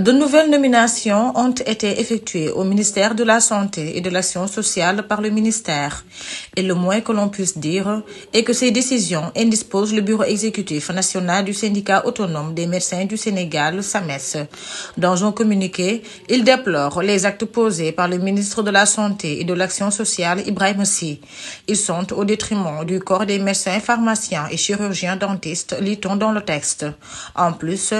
De nouvelles nominations ont été effectuées au ministère de la Santé et de l'Action sociale par le ministère. Et le moins que l'on puisse dire est que ces décisions indisposent le bureau exécutif national du syndicat autonome des médecins du Sénégal, SAMES. Dans un communiqué, il déplore les actes posés par le ministre de la Santé et de l'Action sociale, Ibrahima Sy. Ils sont au détriment du corps des médecins, pharmaciens et chirurgiens dentistes, lit-on dans le texte. En plus,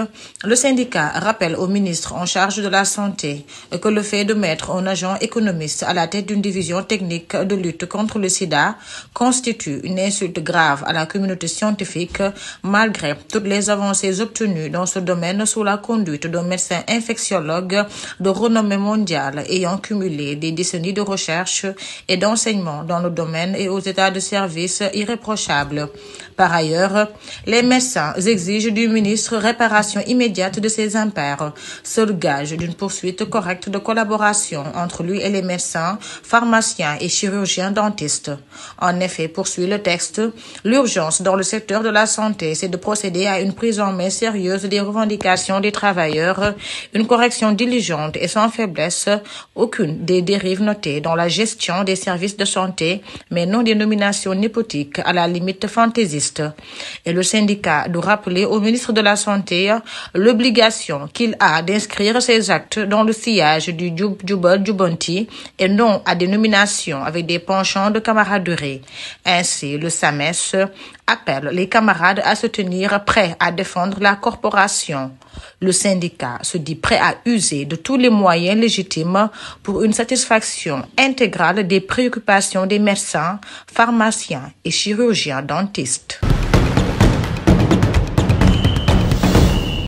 le syndicat rappelle au ministre en charge de la santé que le fait de mettre un agent économiste à la tête d'une division technique de lutte contre le sida constitue une insulte grave à la communauté scientifique malgré toutes les avancées obtenues dans ce domaine sous la conduite d'un médecin infectiologue de renommée mondiale ayant cumulé des décennies de recherche et d'enseignement dans le domaine et aux états de service irréprochables. Par ailleurs, les médecins exigent du ministre réparation immédiate de ses impairs, seul gage d'une poursuite correcte de collaboration entre lui et les médecins, pharmaciens et chirurgiens dentistes. En effet, poursuit le texte, l'urgence dans le secteur de la santé, c'est de procéder à une prise en main sérieuse des revendications des travailleurs, une correction diligente et sans faiblesse, aucune des dérives notées dans la gestion des services de santé, mais non des nominations népotiques à la limite fantaisiste. Et le syndicat doit rappeler au ministre de la Santé l'obligation qu'il a d'inscrire ces actes dans le sillage du Jubal Jubanti et non à des nominations avec des penchants de camaraderie. Ainsi, le SAMES appelle les camarades à se tenir prêts à défendre la corporation. Le syndicat se dit prêt à user de tous les moyens légitimes pour une satisfaction intégrale des préoccupations des médecins, pharmaciens et chirurgiens dentistes.